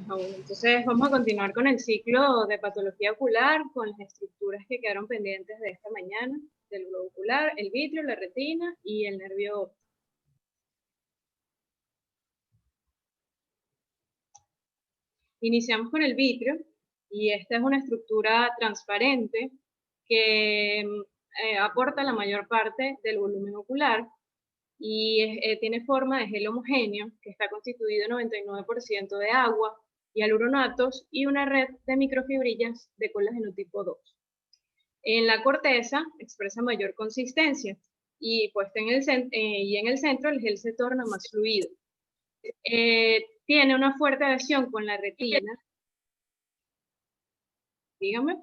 aún. Entonces vamos a continuar con el ciclo de patología ocular, con las estructuras que quedaron pendientes de esta mañana, del globo ocular, el vitrio, la retina y el nervio óptico. Iniciamos con el vitrio, y esta es una estructura transparente que aporta la mayor parte del volumen ocular y tiene forma de gel homogéneo que está constituido 99% de agua, hialuronatos y una red de microfibrillas de colágeno tipo 2. En la corteza expresa mayor consistencia y, en el centro el gel se torna más fluido. Tiene una fuerte adhesión con la retina. Dígame.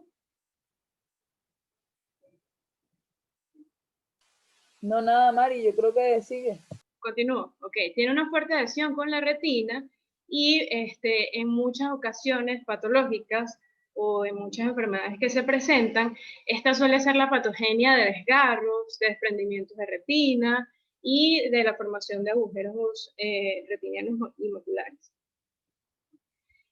No, nada, Mari, yo creo que sigue. Continúo. Ok, tiene una fuerte adhesión con la retina y en muchas ocasiones patológicas o en muchas enfermedades que se presentan, esta suele ser la patogenia de desgarros, de desprendimientos de retina y de la formación de agujeros retinianos y maculares.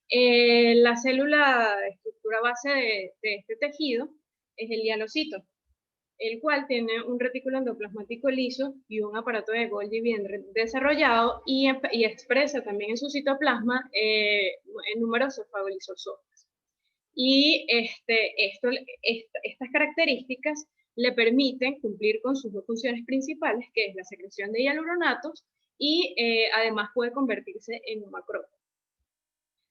La célula estructura base de este tejido es el hialocito, el cual tiene un retículo endoplasmático liso y un aparato de Golgi bien desarrollado y expresa también en su citoplasma en numerosos fagolisosomas. Y estas características le permiten cumplir con sus dos funciones principales, que es la secreción de hialuronatos y además puede convertirse en un macrófago.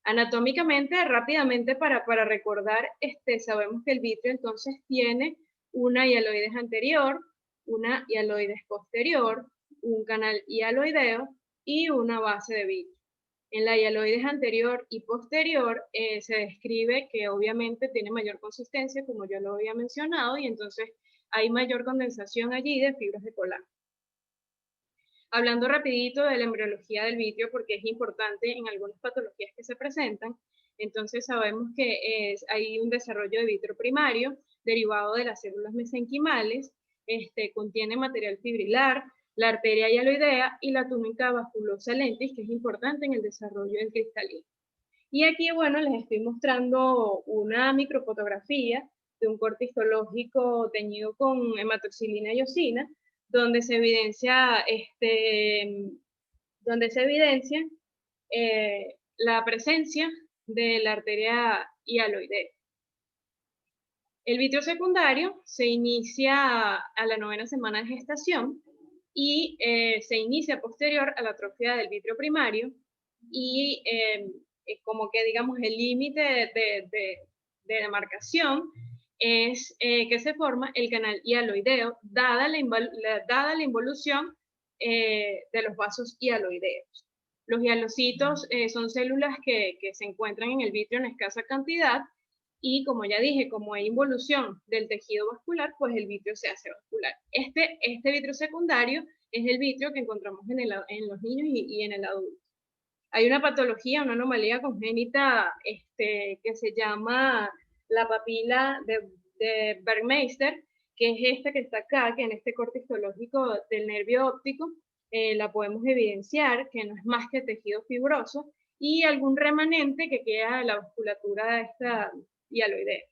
Anatómicamente, rápidamente para recordar, sabemos que el vitrio entonces tiene una hialoides anterior, una hialoides posterior, un canal hialoideo y una base de vitrio. En la hialoides anterior y posterior se describe que obviamente tiene mayor consistencia, como ya lo había mencionado, y entonces hay mayor condensación allí de fibras de colágeno. Hablando rapidito de la embriología del vitrio, porque es importante en algunas patologías que se presentan, entonces sabemos que hay un desarrollo de vitrio primario derivado de las células mesenquimales, contiene material fibrilar, la arteria hialoidea y la túnica vasculosa lentis, que es importante en el desarrollo del cristalino. Y aquí, bueno, les estoy mostrando una microfotografía de un corte histológico teñido con hematoxilina y eosina, donde se evidencia, la presencia de la arteria hialoidea. El vitrio secundario se inicia a la 9ª semana de gestación y se inicia posterior a la atrofia del vitrio primario y como que digamos el límite de demarcación es que se forma el canal hialoideo dada la involución de los vasos hialoideos. Los hialocitos son células que se encuentran en el vitrio en escasa cantidad y, como ya dije, como hay involución del tejido vascular, pues el vitrio se hace vascular. Este vitrio secundario es el vitrio que encontramos en los niños y en el adulto. Hay una patología, una anomalía congénita que se llama la papila de Bergmeister, que es esta que está acá, que en este corte histológico del nervio óptico la podemos evidenciar, que no es más que tejido fibroso, y algún remanente que queda de la vasculatura de esta hialoidea.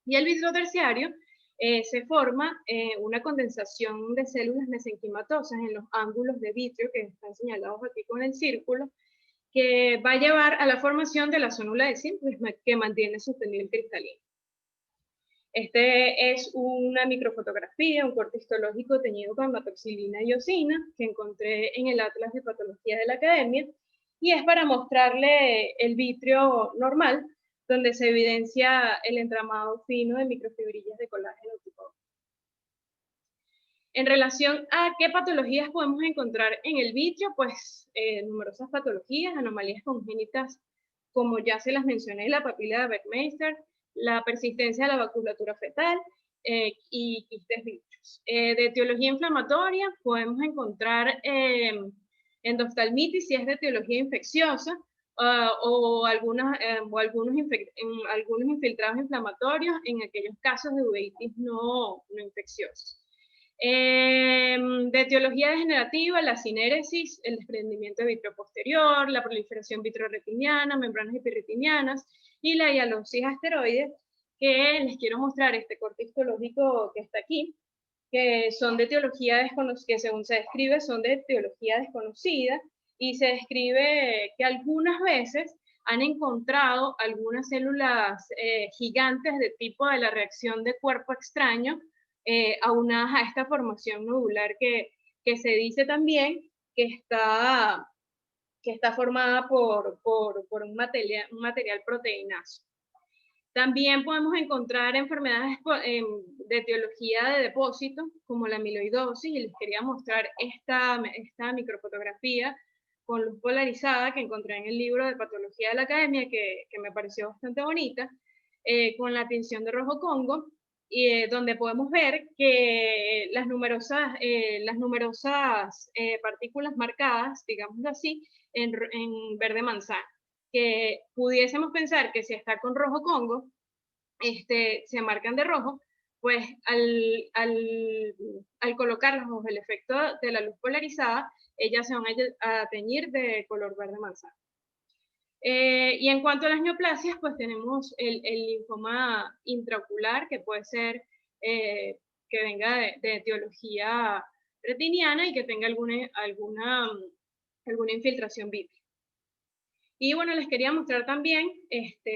Y el vitrio terciario se forma una condensación de células mesenquimatosas en los ángulos de vitrio que están señalados aquí con el círculo, que va a llevar a la formación de la zónula de zinc que mantiene sostenido el cristalino. Este es una microfotografía, un corte histológico teñido con hematoxilina y eosina que encontré en el Atlas de Patología de la Academia, y es para mostrarle el vitrio normal, donde se evidencia el entramado fino de microfibrillas de colágeno tipo 2. En relación a qué patologías podemos encontrar en el vitrio, pues numerosas patologías, anomalías congénitas, como ya se las mencioné, la papila de Bergmeister, la persistencia de la vasculatura fetal y quistes vitrios. De etiología inflamatoria podemos encontrar endoftalmitis si es de etiología infecciosa, o algunos infiltrados inflamatorios en aquellos casos de uveitis no infecciosos. De etiología degenerativa, la cinéresis, el desprendimiento de vitrio posterior, la proliferación vitroretiniana, membranas epirretinianas y la hialosis asteroide, que les quiero mostrar este corte histológico que está aquí, que son de etiología desconocida, que según se describe son de etiología desconocida, y se describe que algunas veces han encontrado algunas células gigantes de tipo de la reacción de cuerpo extraño, aunadas a esta formación nodular que se dice también que está formada por un material proteinazo. También podemos encontrar enfermedades de etiología de depósito, como la amiloidosis, y les quería mostrar esta microfotografía con luz polarizada que encontré en el libro de Patología de la Academia, que me pareció bastante bonita, con la tinción de rojo Congo, y donde podemos ver que las numerosas partículas marcadas, digamos así, en verde manzana, que pudiésemos pensar que si está con rojo Congo, se marcan de rojo, pues al colocarlas bajo el efecto de la luz polarizada, ellas se van a teñir de color verde manzana. Y en cuanto a las neoplasias, pues tenemos el linfoma intraocular, que puede ser que venga de etiología retiniana y que tenga alguna infiltración vítrea. Y bueno, les quería mostrar también,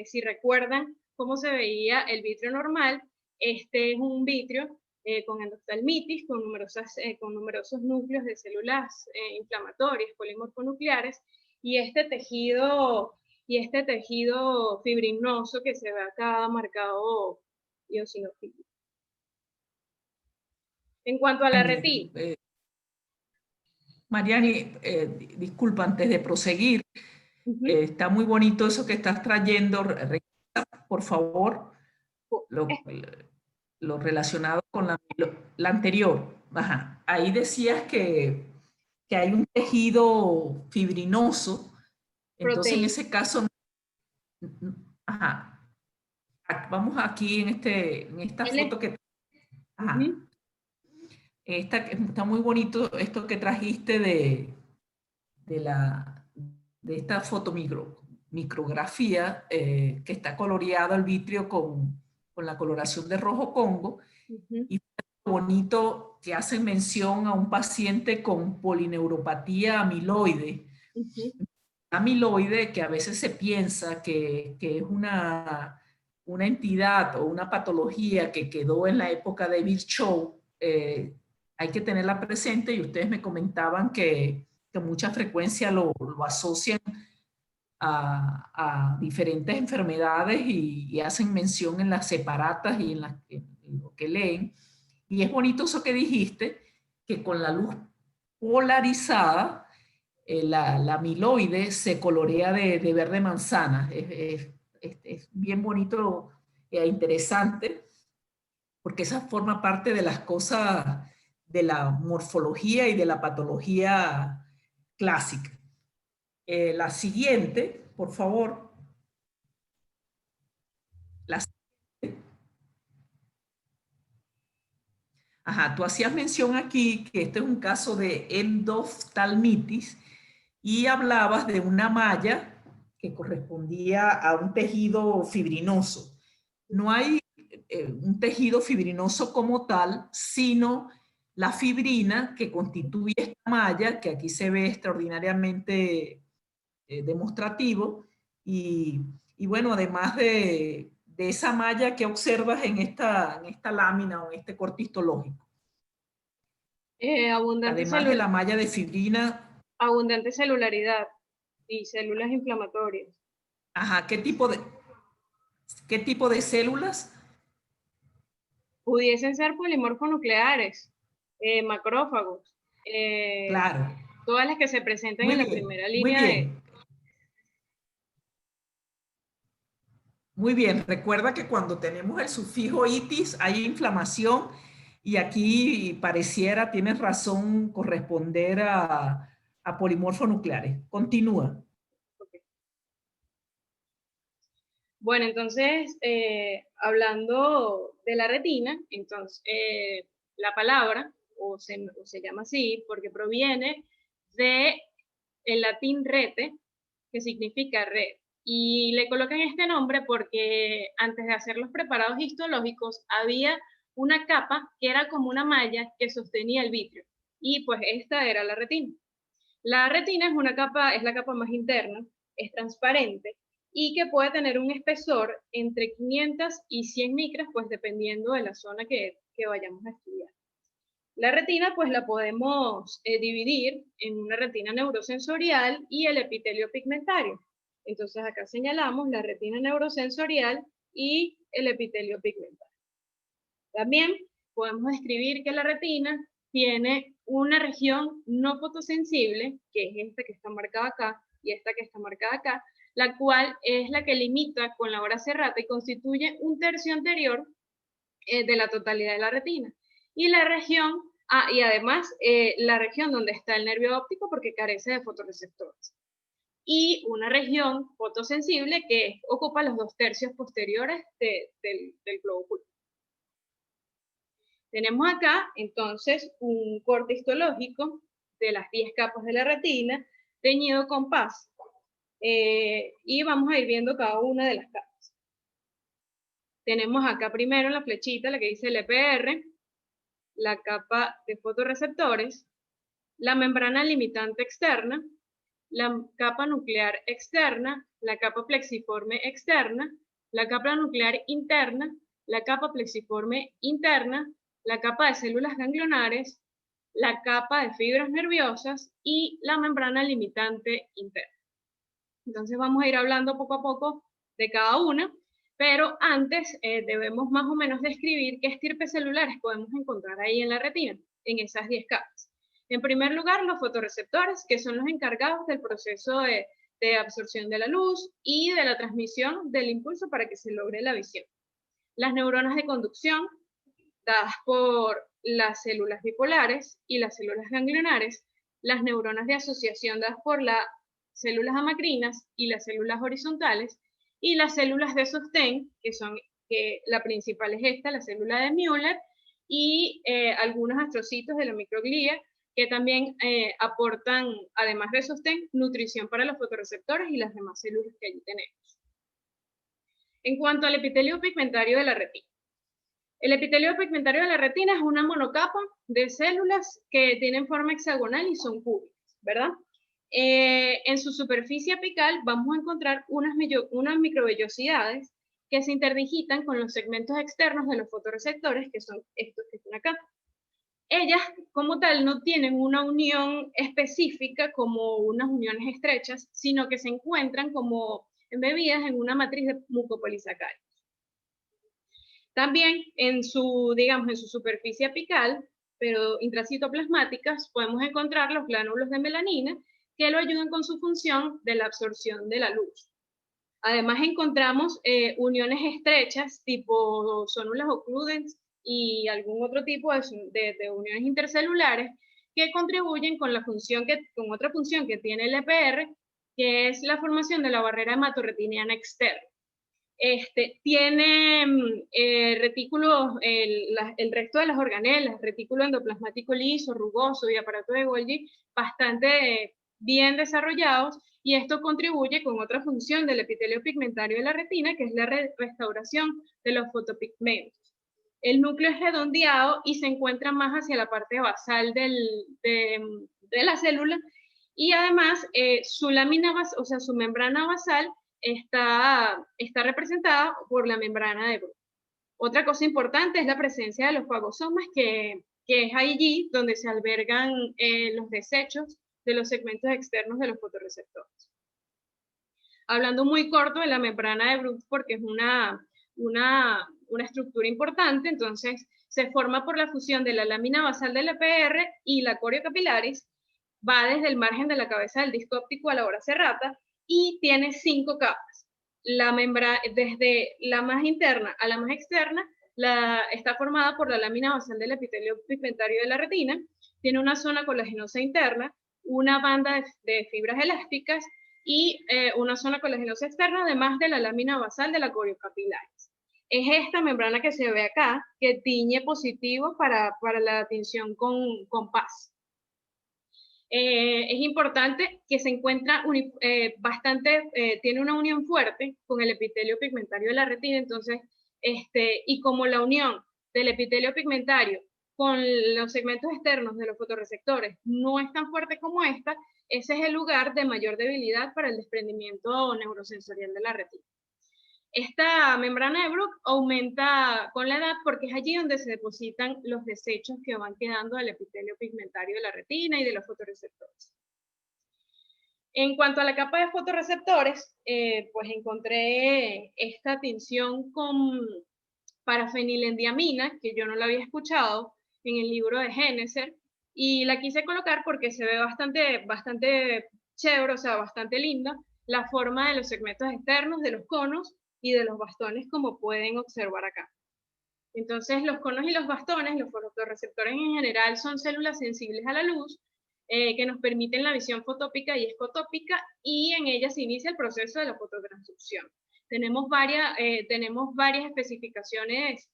si recuerdan cómo se veía el vitrio normal. Este es un vitrio con endoftalmitis, con numerosos núcleos de células inflamatorias, polimorfonucleares, y este tejido fibrinoso que se ve acá marcado eosinofílico. En cuanto a la retina. Mariani, disculpa, antes de proseguir, está muy bonito eso que estás trayendo. Por favor, lo relacionado con la anterior. Ajá. Ahí decías que hay un tejido fibrinoso. Entonces, en ese caso, ajá. Vamos aquí en esta foto que... Ajá. Está muy bonito esto que trajiste de esta fotomicrografía que está coloreado el vitrio con la coloración de rojo Congo. Y bonito que hacen mención a un paciente con polineuropatía amiloide. Amiloide, que a veces se piensa que es una entidad o una patología que quedó en la época de Virchow. Hay que tenerla presente, y ustedes me comentaban que mucha frecuencia lo asocian a diferentes enfermedades y hacen mención en las separatas y en lo que leen. Y es bonito eso que dijiste, que con la luz polarizada, la amiloide se colorea de verde manzana. Es bien bonito e interesante, porque esa forma parte de las cosas de la morfología y de la patología clásica. La siguiente, por favor. La siguiente. Ajá, tú hacías mención aquí que este es un caso de endoftalmitis y hablabas de una malla que correspondía a un tejido fibrinoso. No hay un tejido fibrinoso como tal, sino la fibrina que constituye esta malla, que aquí se ve extraordinariamente demostrativo. Y bueno, además de esa malla que observas en esta lámina o en este corte histológico. Además de la malla de fibrina. Abundante celularidad y células inflamatorias. Ajá, ¿qué tipo de células? Pudiesen ser polimorfonucleares, macrófagos. Claro. Todas las que se presentan en la primera línea. Muy bien. Muy bien. Recuerda que cuando tenemos el sufijo itis hay inflamación, y aquí pareciera, tienes razón, corresponder a polimorfonucleares. Continúa. Okay. Bueno, entonces, hablando de la retina, entonces, la palabra o se llama así porque proviene del latín rete, que significa red. Y le colocan este nombre porque antes de hacer los preparados histológicos había una capa que era como una malla que sostenía el vitrio. Y pues esta era la retina. La retina es la capa más interna, es transparente y que puede tener un espesor entre 500 y 100 micras, pues dependiendo de la zona que vayamos a estudiar. La retina pues la podemos dividir en una retina neurosensorial y el epitelio pigmentario. Entonces acá señalamos la retina neurosensorial y el epitelio pigmentario. También podemos describir que la retina tiene una región no fotosensible, que es esta que está marcada acá y esta que está marcada acá, la cual es la que limita con la hora serrata y constituye un tercio anterior de la totalidad de la retina. Y la región, y además la región donde está el nervio óptico porque carece de fotorreceptores. Y una región fotosensible que ocupa los 2 tercios posteriores del globo ocular. Tenemos acá, entonces, un corte histológico de las 10 capas de la retina, teñido con paz. Y vamos a ir viendo cada una de las capas. Tenemos acá primero la flechita, la que dice LPR, la capa de fotorreceptores, la membrana limitante externa, la capa nuclear externa, la capa plexiforme externa, la capa nuclear interna, la capa plexiforme interna, la capa de células ganglionares, la capa de fibras nerviosas y la membrana limitante interna. Entonces vamos a ir hablando poco a poco de cada una, pero antes debemos más o menos describir qué estirpes celulares podemos encontrar ahí en la retina, en esas 10 capas. En primer lugar, los fotorreceptores, que son los encargados del proceso de absorción de la luz y de la transmisión del impulso para que se logre la visión. Las neuronas de conducción, dadas por las células bipolares y las células ganglionares, las neuronas de asociación dadas por las células amacrinas y las células horizontales, y las células de sostén, que la principal es esta, la célula de Müller, y algunos astrocitos de la microglía, que también aportan, además de sostén, nutrición para los fotorreceptores y las demás células que allí tenemos. En cuanto al epitelio pigmentario de la retina. El epitelio pigmentario de la retina es una monocapa de células que tienen forma hexagonal y son cúbicas, ¿verdad? En su superficie apical vamos a encontrar unas microvellosidades que se interdigitan con los segmentos externos de los fotorreceptores, que son estos que están acá. Ellas, como tal, no tienen una unión específica como unas uniones estrechas, sino que se encuentran como embebidas en una matriz de mucopolisacáridos. También en su superficie apical, pero intracitoplasmáticas, podemos encontrar los glánulos de melanina que lo ayudan con su función de la absorción de la luz. Además encontramos uniones estrechas tipo zonulas occludens y algún otro tipo de uniones intercelulares que contribuyen con otra función que tiene el EPR, que es la formación de la barrera hematorretiniana externa. Tiene retículos, el resto de las organelas, retículo endoplasmático liso, rugoso y aparato de Golgi bastante bien desarrollados, y esto contribuye con otra función del epitelio pigmentario de la retina, que es la restauración de los fotopigmentos. El núcleo es redondeado y se encuentra más hacia la parte basal de la célula, y además su lámina, o sea, su membrana basal está representada por la membrana de Bruch. Otra cosa importante es la presencia de los fagosomas, que es allí donde se albergan los desechos de los segmentos externos de los fotorreceptores. Hablando muy corto de la membrana de Bruch, porque es una estructura importante, entonces se forma por la fusión de la lámina basal del EPR y la coriocapilaris, va desde el margen de la cabeza del disco óptico a la hora serrata y tiene 5 capas. Desde la más interna a la más externa, está formada por la lámina basal del epitelio pigmentario de la retina, tiene una zona colagenosa interna, una banda de fibras elásticas y una zona colagenosa externa, además de la lámina basal de la coriocapilaris. es esta membrana que se ve acá, que tiñe positivo para la tinción con paz. Es importante que se encuentra tiene una unión fuerte con el epitelio pigmentario de la retina, entonces, y como la unión del epitelio pigmentario con los segmentos externos de los fotorreceptores no es tan fuerte como esta, ese es el lugar de mayor debilidad para el desprendimiento neurosensorial de la retina. Esta membrana de Bruch aumenta con la edad porque es allí donde se depositan los desechos que van quedando del epitelio pigmentario de la retina y de los fotorreceptores. En cuanto a la capa de fotorreceptores, pues encontré esta tinción con parafenilendiamina, que yo no la había escuchado en el libro de Geneser, y la quise colocar porque se ve bastante chévere, o sea, bastante linda, la forma de los segmentos externos, de los conos y de los bastones, como pueden observar acá. Entonces, los conos y los bastones, los fotorreceptores en general, son células sensibles a la luz, que nos permiten la visión fotópica y escotópica, y en ellas se inicia el proceso de la fototransducción. Tenemos varias especificaciones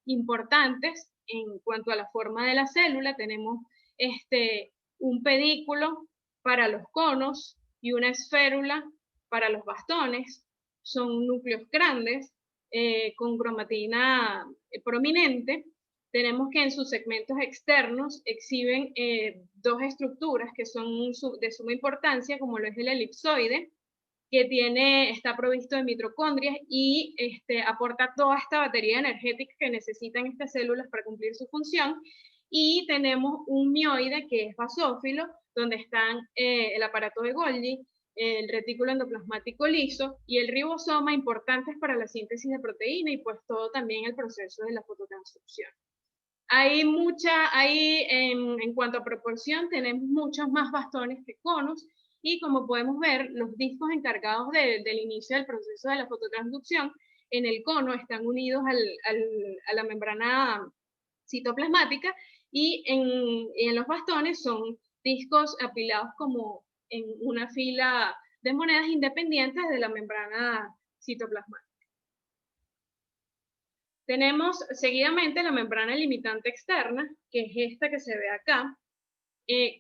importantes en cuanto a la forma de la célula. Tenemos un pedículo para los conos y una esférula para los bastones. Son núcleos grandes con cromatina prominente. Tenemos que en sus segmentos externos exhiben dos estructuras que son de suma importancia, como lo es el elipsoide, que está provisto de mitocondrias y aporta toda esta batería energética que necesitan estas células para cumplir su función. Y tenemos un mioide que es basófilo, donde están el aparato de Golgi, el retículo endoplasmático liso y el ribosoma, importantes para la síntesis de proteína y pues todo también el proceso de la fototransducción. En cuanto a proporción, tenemos muchos más bastones que conos, y como podemos ver, los discos encargados del inicio del proceso de la fototransducción en el cono están unidos a la membrana citoplasmática, y en los bastones son discos apilados como en una fila de monedas independientes de la membrana citoplasmática. Tenemos seguidamente la membrana limitante externa, que es esta que se ve acá.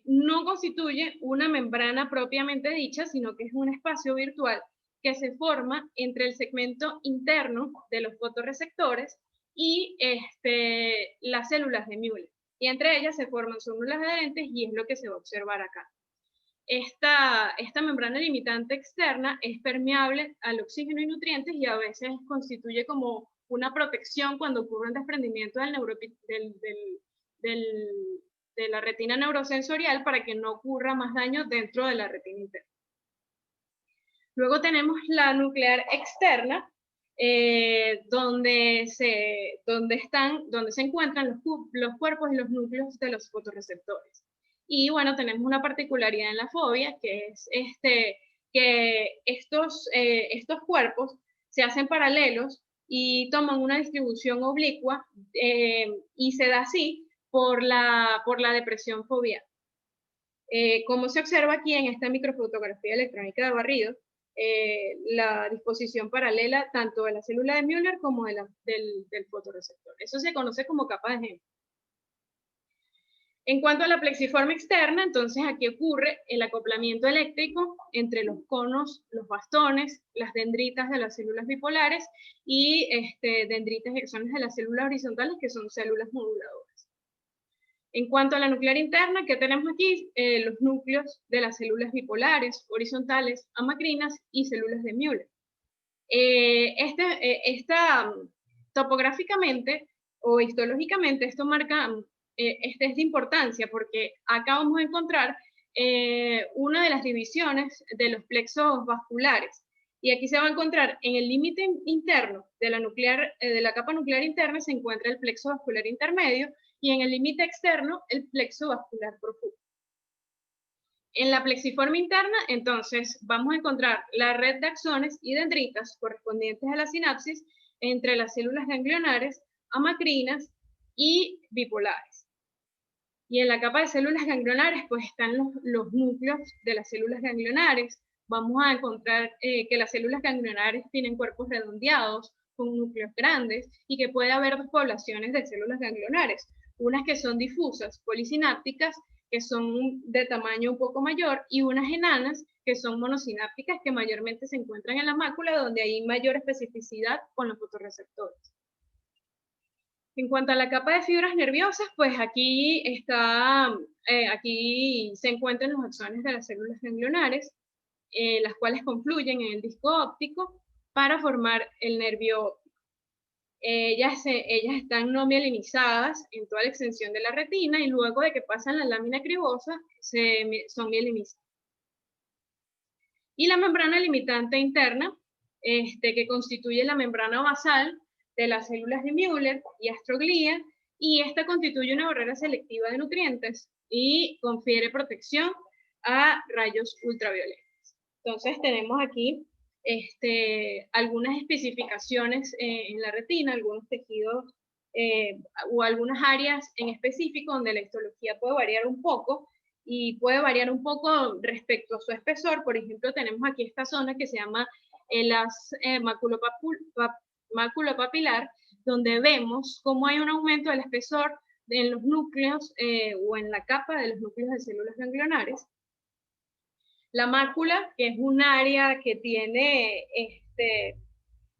No constituye una membrana propiamente dicha, sino que es un espacio virtual que se forma entre el segmento interno de los fotorreceptores y las células de Müller. Y entre ellas se forman células adherentes, y es lo que se va a observar acá. Esta membrana limitante externa es permeable al oxígeno y nutrientes, y a veces constituye como una protección cuando ocurre un desprendimiento de la retina neurosensorial, para que no ocurra más daño dentro de la retina interna. Luego tenemos la nuclear externa, donde se encuentran los cuerpos y los núcleos de los fotorreceptores. Y bueno, tenemos una particularidad en la fobia, que es que estos cuerpos se hacen paralelos y toman una distribución oblicua, y se da así por la depresión fobial. Como se observa aquí en esta microfotografía electrónica de barrido, la disposición paralela tanto de la célula de Müller como del fotorreceptor. Eso se conoce como capa de Henle. En cuanto a la plexiforme externa, entonces aquí ocurre el acoplamiento eléctrico entre los conos, los bastones, las dendritas de las células bipolares y dendritas y axones de las células horizontales, que son células moduladoras. En cuanto a la nuclear interna, ¿qué tenemos aquí? Los núcleos de las células bipolares, horizontales, amacrinas y células de Müller. Topográficamente o histológicamente, esto marca, es de importancia, porque acá vamos a encontrar una de las divisiones de los plexos vasculares. Y aquí se va a encontrar en el límite interno de la capa nuclear interna, se encuentra el plexo vascular intermedio, y en el límite externo el plexo vascular profundo. En la plexiforme interna, entonces, vamos a encontrar la red de axones y dendritas correspondientes a la sinapsis entre las células ganglionares, amacrinas y bipolares. Y en la capa de células ganglionares, pues están los núcleos de las células ganglionares. Vamos a encontrar que las células ganglionares tienen cuerpos redondeados con núcleos grandes y que puede haber dos poblaciones de células ganglionares, unas que son difusas, polisinápticas, que son de tamaño un poco mayor, y unas enanas, que son monosinápticas, que mayormente se encuentran en la mácula, donde hay mayor especificidad con los fotorreceptores. En cuanto a la capa de fibras nerviosas, pues aquí se encuentran los axones de las células ganglionares, las cuales confluyen en el disco óptico para formar el nervio óptico. Ellas están no mielinizadas en toda la extensión de la retina y luego de que pasan la lámina cribosa son mielinizadas. Y la membrana limitante interna, que constituye la membrana basal de las células de Müller y astroglía, y esta constituye una barrera selectiva de nutrientes y confiere protección a rayos ultravioletas. Entonces tenemos aquí algunas especificaciones en la retina, algunos tejidos o algunas áreas en específico donde la histología puede variar un poco y puede variar un poco respecto a su espesor. Por ejemplo, tenemos aquí esta zona que se llama el maculopapilar, donde vemos cómo hay un aumento del espesor en los núcleos o en la capa de los núcleos de células ganglionares. La mácula, que es un área que tiene,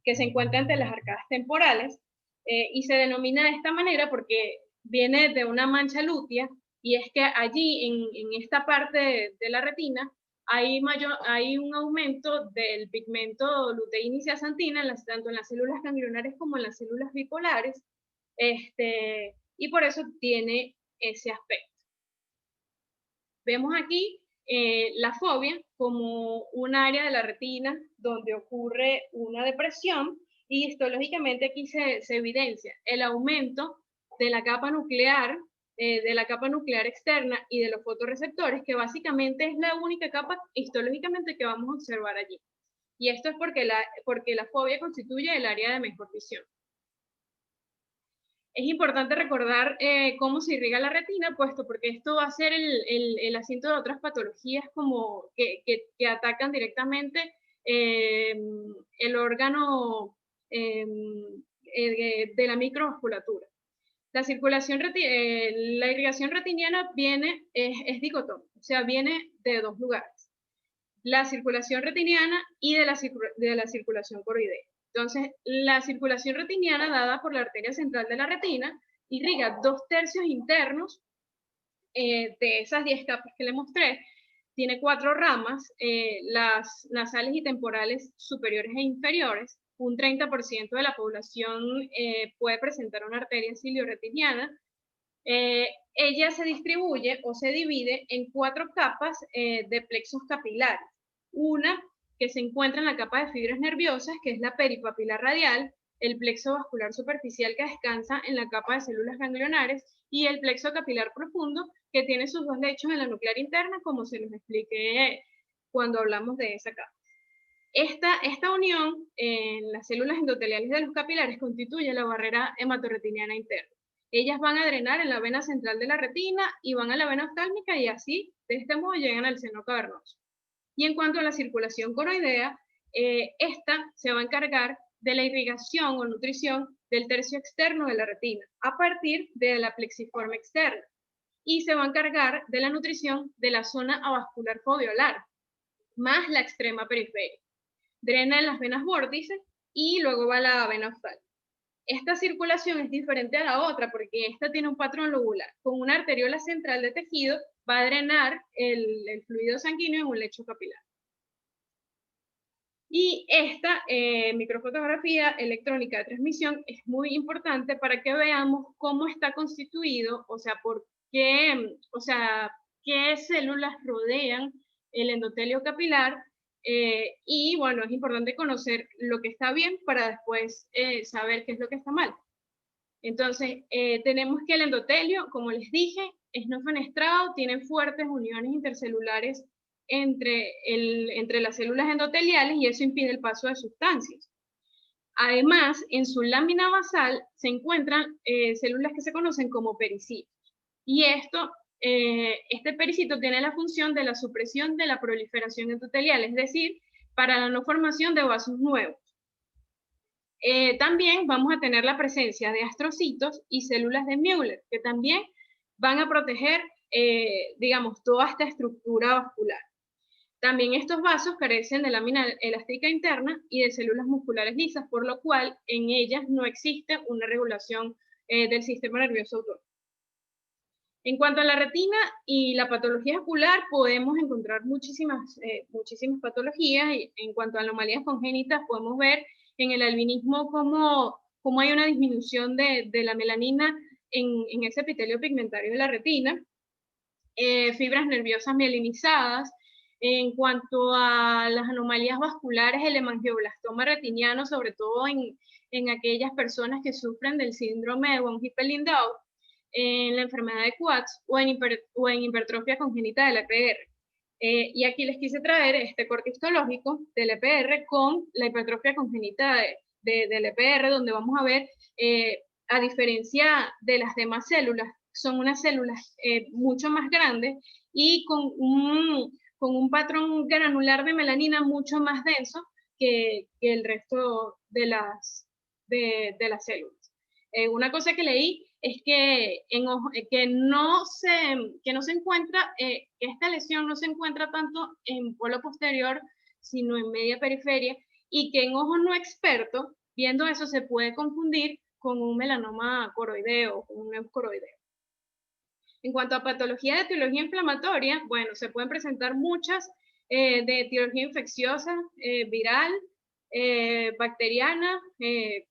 que se encuentra entre las arcadas temporales, y se denomina de esta manera porque viene de una mancha lútea, y es que allí, en esta parte de la retina, hay un aumento del pigmento luteína y zeaxantina, tanto en las células ganglionares como en las células bipolares, y por eso tiene ese aspecto. Vemos aquí la fobia como un área de la retina donde ocurre una depresión, y histológicamente aquí se evidencia el aumento de la capa nuclear externa y de los fotorreceptores, que básicamente es la única capa histológicamente que vamos a observar allí. Y esto es porque la fobia constituye el área de mejor visión. Es importante recordar cómo se irriga la retina, puesto porque esto va a ser el asiento de otras patologías como que atacan directamente el órgano de la microvasculatura. La irrigación retiniana es dicotómica, o sea, viene de dos lugares: la circulación retiniana y de la circulación coroidea. Entonces, la circulación retiniana, dada por la arteria central de la retina, irriga 2/3 internos de esas 10 capas que le mostré. Tiene 4 ramas, las nasales y temporales superiores e inferiores. Un 30% de la población puede presentar una arteria cilioretiniana. Ella se distribuye o se divide en 4 capas de plexos capilares. Una que se encuentra en la capa de fibras nerviosas, que es la peripapilar radial, el plexo vascular superficial, que descansa en la capa de células ganglionares, y el plexo capilar profundo, que tiene sus dos lechos en la nuclear interna, como se los expliqué cuando hablamos de esa capa. Esta unión en las células endoteliales de los capilares constituye la barrera hematorretiniana interna. Ellas van a drenar en la vena central de la retina y van a la vena oftálmica, y así, de este modo, llegan al seno cavernoso. Y en cuanto a la circulación coroidea, esta se va a encargar de la irrigación o nutrición del tercio externo de la retina a partir de la plexiforme externa, y se va a encargar de la nutrición de la zona avascular foveolar más la extrema periférica. Drena en las venas vórtices y luego va a la vena oftálmica. Esta circulación es diferente a la otra porque esta tiene un patrón lobular. Con una arteriola central de tejido va a drenar el fluido sanguíneo en un lecho capilar. Y esta microfotografía electrónica de transmisión es muy importante para que veamos cómo está constituido, o sea, qué células rodean el endotelio capilar. Y bueno, es importante conocer lo que está bien para después saber qué es lo que está mal. Entonces, tenemos que el endotelio, como les dije, es no fenestrado, tiene fuertes uniones intercelulares entre las células endoteliales, y eso impide el paso de sustancias. Además, en su lámina basal se encuentran células que se conocen como pericitos. Y este pericito tiene la función de la supresión de la proliferación endotelial, es decir, para la no formación de vasos nuevos. También vamos a tener la presencia de astrocitos y células de Müller, que también van a proteger, digamos, toda esta estructura vascular. También estos vasos carecen de lámina elástica interna y de células musculares lisas, por lo cual en ellas no existe una regulación del sistema nervioso autónomo. En cuanto a la retina y la patología ocular, podemos encontrar muchísimas patologías, y en cuanto a anomalías congénitas, podemos ver en el albinismo cómo hay una disminución de la melanina en ese epitelio pigmentario de la retina, fibras nerviosas mielinizadas. En cuanto a las anomalías vasculares, el hemangioblastoma retiniano, sobre todo en aquellas personas que sufren del síndrome de von Hippel-Lindau, en la enfermedad de Quats o en hipertrofia congénita del EPR. Y aquí les quise traer este corte histológico del EPR con la hipertrofia congénita del EPR, donde vamos a ver, a diferencia de las demás células, son unas células mucho más grandes y con un patrón granular de melanina mucho más denso que el resto de las células. Una cosa que leí es que, no se encuentra, esta lesión no se encuentra tanto en polo posterior, sino en media periferia, y que en ojos no expertos, viendo eso, se puede confundir con un melanoma coroideo o con un neuscoroideo. En cuanto a patología de etiología inflamatoria, bueno, se pueden presentar muchas de etiología infecciosa, viral, bacteriana,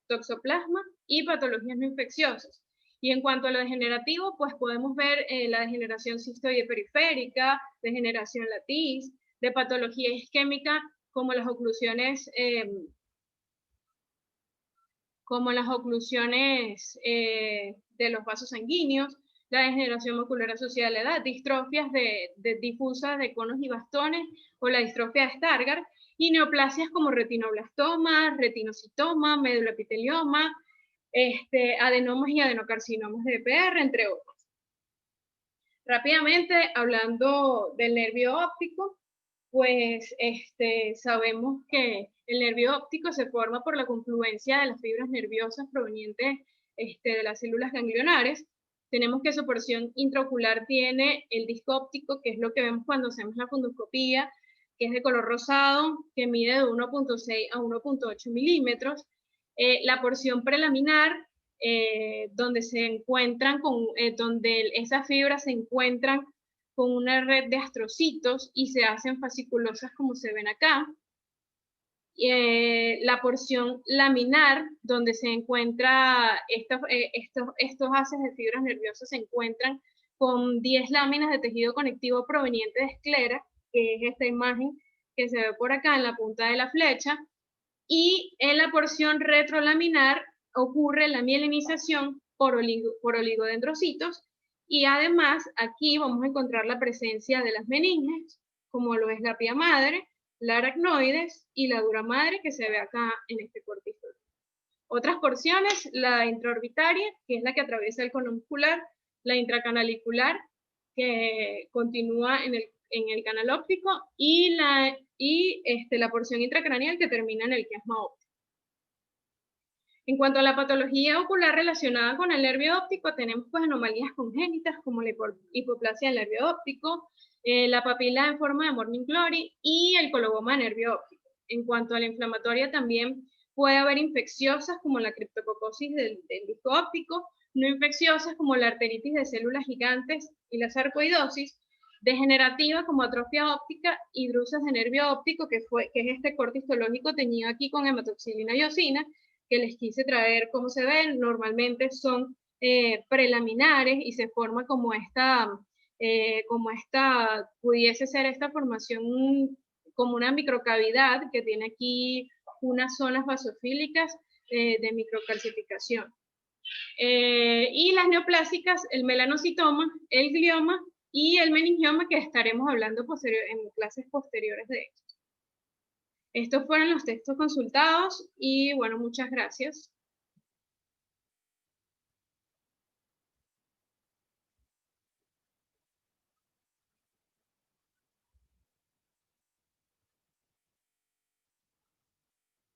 toxoplasma y patologías no infecciosas. Y en cuanto a lo degenerativo, pues podemos ver la degeneración cistoide periférica, degeneración latiz, de patología isquémica como las oclusiones de los vasos sanguíneos, la degeneración macular asociada a la edad, distrofias difusas de conos y bastones o la distrofia de Stargardt, y neoplasias como retinoblastoma, retinocitoma, medulloepitelioma, adenomas y adenocarcinomas de EPR, entre otros. Rápidamente, hablando del nervio óptico, pues sabemos que el nervio óptico se forma por la confluencia de las fibras nerviosas provenientes de las células ganglionares. Tenemos que su porción intraocular tiene el disco óptico, que es lo que vemos cuando hacemos la fundoscopía, que es de color rosado, que mide de 1.6 a 1.8 milímetros. La porción prelaminar, donde esas fibras se encuentran con una red de astrocitos y se hacen fasciculosas como se ven acá. La porción laminar, donde se encuentra estos haces de fibras nerviosas, se encuentran con 10 láminas de tejido conectivo proveniente de esclera, que es esta imagen que se ve por acá en la punta de la flecha, y en la porción retrolaminar ocurre la mielinización por oligodendrocitos, y además aquí vamos a encontrar la presencia de las meninges, como lo es la pía madre, la aracnoides y la dura madre, que se ve acá en este corte histológico. Otras porciones, la intraorbitaria, que es la que atraviesa el cono muscular, la intracanalicular, que continúa en el canal óptico, y la porción intracraneal, que termina en el quiasma óptico. En cuanto a la patología ocular relacionada con el nervio óptico, tenemos pues anomalías congénitas como la hipoplasia del nervio óptico, la papila en forma de Morning Glory y el coloboma de nervio óptico. En cuanto a la inflamatoria, también puede haber infecciosas como la criptococosis del disco óptico, no infecciosas como la arteritis de células gigantes y la sarcoidosis, degenerativa como atrofia óptica y druses de nervio óptico, que es este corte histológico teñido aquí con hematoxilina y eosina, que les quise traer cómo se ven. Normalmente son prelaminares y se forma pudiese ser esta formación como una microcavidad que tiene aquí unas zonas basofílicas de microcalcificación. Y las neoplásicas, el melanocitoma, el glioma y el meningioma, que estaremos hablando en clases posteriores de esto. Estos fueron los textos consultados y bueno, muchas gracias.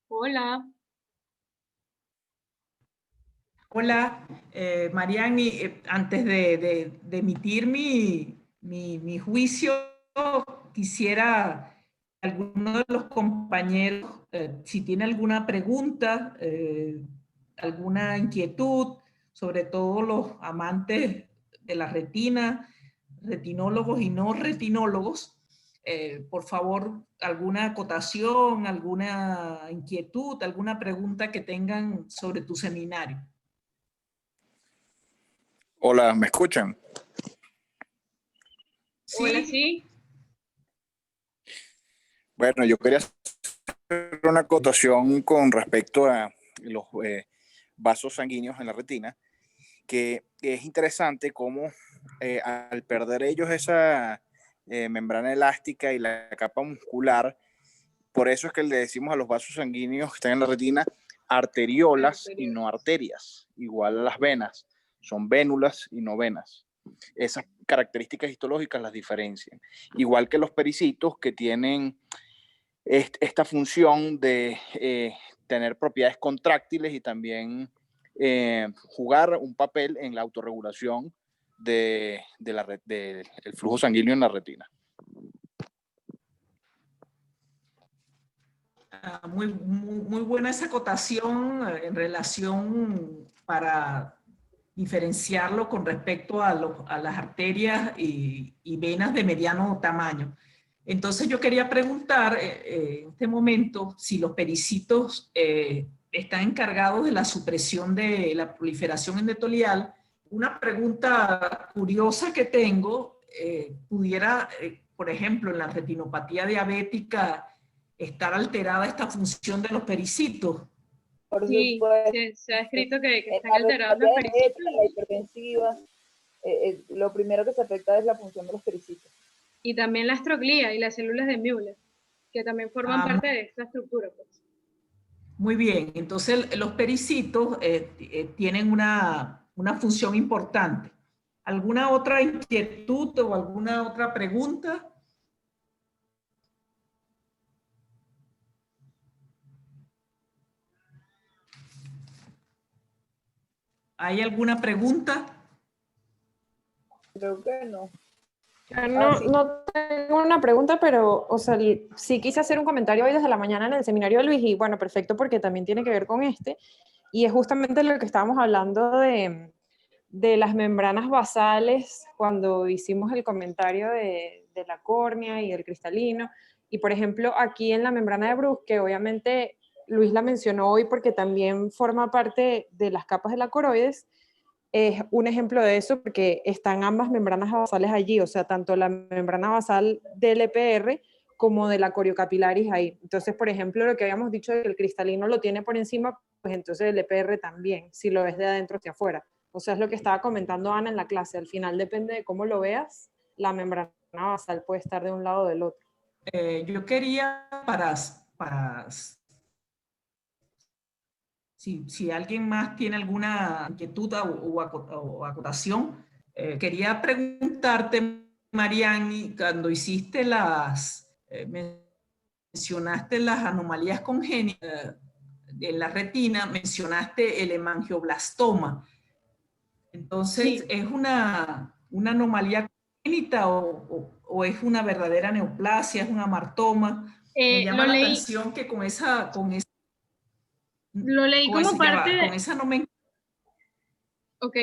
Hola. Hola, Mariani, antes de emitir mi juicio, quisiera alguno de los compañeros, si tiene alguna pregunta, alguna inquietud, sobre todo los amantes de la retina, retinólogos y no retinólogos, por favor, alguna acotación, alguna inquietud, alguna pregunta que tengan sobre tu seminario. Hola, ¿me escuchan? Sí. Hola, sí. Bueno, yo quería hacer una acotación con respecto a los vasos sanguíneos en la retina, que es interesante cómo al perder ellos esa membrana elástica y la capa muscular, por eso es que le decimos a los vasos sanguíneos que están en la retina arteriolas y no arterias, igual a las venas, son vénulas y no venas. Esas características histológicas las diferencian. Igual que los pericitos, que tienen esta función de tener propiedades contráctiles y también jugar un papel en la autorregulación del flujo sanguíneo en la retina. Muy buena esa acotación en relación para diferenciarlo con respecto a las arterias y venas de mediano tamaño. Entonces yo quería preguntar en este momento si los pericitos están encargados de la supresión de la proliferación endotelial. Una pregunta curiosa que tengo, pudiera, por ejemplo, en la retinopatía diabética, estar alterada esta función de los pericitos. Por Sí, supuesto. se ha escrito que En están la alterados los retinopatía pericitos. diabética, la hipertensiva, lo primero que se afecta es la función de los pericitos. Y también la astroglía y las células de Müller, que también forman parte de esta estructura. Pues. Muy bien, entonces los pericitos tienen una función importante. ¿Alguna otra inquietud o alguna otra pregunta? ¿Hay alguna pregunta? Creo que no. No, Sí. no tengo una pregunta, pero, o sea, sí quise hacer un comentario hoy desde la mañana en el seminario de Luis, y bueno, perfecto, porque también tiene que ver con y es justamente lo que estábamos hablando de las membranas basales cuando hicimos el comentario de la córnea y el cristalino, y por ejemplo, aquí en la membrana de Bruch, que obviamente Luis la mencionó hoy porque también forma parte de las capas de la coroides, es un ejemplo de eso porque están ambas membranas basales allí, o sea, tanto la membrana basal del EPR como de la coriocapilaris ahí. Entonces, por ejemplo, lo que habíamos dicho de que el cristalino lo tiene por encima, pues entonces el EPR también, si lo ves de adentro hacia afuera. O sea, es lo que estaba comentando Ana en la clase. Al final depende de cómo lo veas, la membrana basal puede estar de un lado o del otro. Yo quería si alguien más tiene alguna inquietud o acotación, quería preguntarte, Mariani, cuando hiciste mencionaste las anomalías congénitas en la retina, mencionaste el hemangioblastoma. Entonces, Sí. ¿es una anomalía congénita o es una verdadera neoplasia, es un amartoma? Me llama la atención que lo leí como parte con esa nomenclatura. Ok,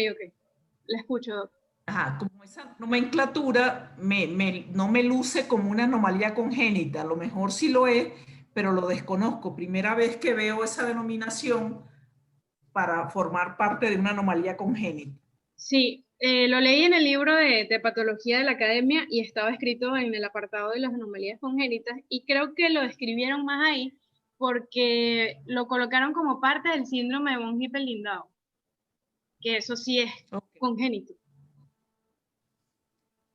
la escucho. Ajá, como esa nomenclatura no me luce como una anomalía congénita. A lo mejor sí lo es, pero lo desconozco. Primera vez que veo esa denominación para formar parte de una anomalía congénita. Sí, lo leí en el libro de patología de la academia y estaba escrito en el apartado de las anomalías congénitas y creo que lo describieron más ahí porque lo colocaron como parte del síndrome de von Hippel-Lindau, que eso sí es congénito.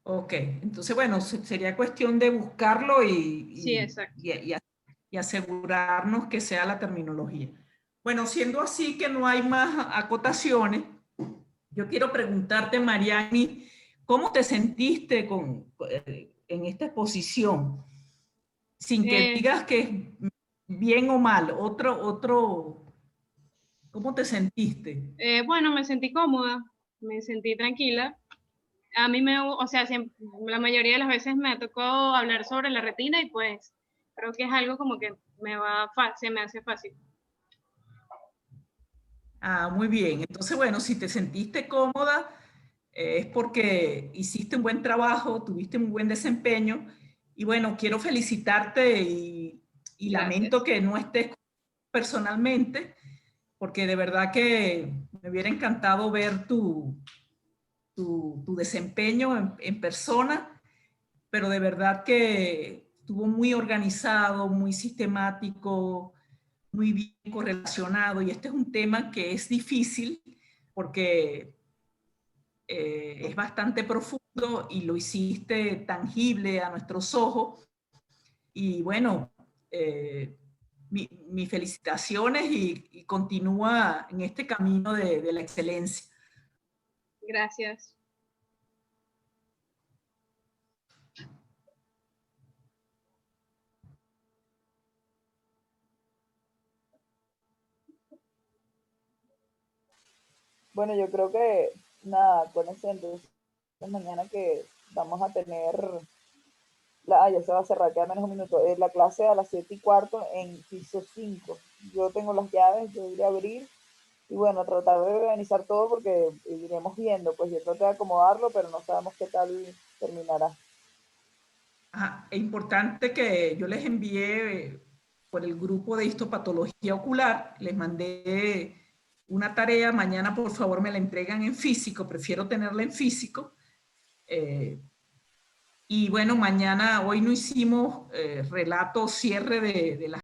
Ok, entonces bueno, sería cuestión de buscarlo Sí, exacto. y asegurarnos que sea la terminología. Bueno, siendo así que no hay más acotaciones, yo quiero preguntarte, Mariani, ¿cómo te sentiste en esta exposición? Sin que digas que es bien o mal, otro ¿Cómo te sentiste? Bueno, me sentí cómoda, me sentí tranquila. A mí o sea, la mayoría de las veces me tocó hablar sobre la retina y pues creo que es algo como que se me hace fácil. Ah, muy bien. Entonces, bueno, si te sentiste cómoda, es porque hiciste un buen trabajo, tuviste un buen desempeño. Y bueno, quiero felicitarte y lamento Gracias. que no estés personalmente, porque de verdad que me hubiera encantado ver tu desempeño en persona, pero de verdad que estuvo muy organizado, muy sistemático, muy bien correlacionado, y este es un tema que es difícil porque es bastante profundo y lo hiciste tangible a nuestros ojos. Y bueno, mis felicitaciones y continúa en este camino de la excelencia. Gracias. Bueno, yo creo que nada, con ese entonces mañana que vamos a tener, ya se va a cerrar, queda menos un minuto, la clase a las 7:15 en piso 5. Yo tengo las llaves, yo iré a abrir y bueno, tratar de organizar todo porque iremos viendo, pues yo traté de acomodarlo, pero no sabemos qué tal terminará. Ajá, es importante que yo les envié por el grupo de histopatología ocular, les mandé una tarea, mañana por favor me la entregan en físico, prefiero tenerla en físico. Y bueno, mañana, hoy no hicimos relato cierre de las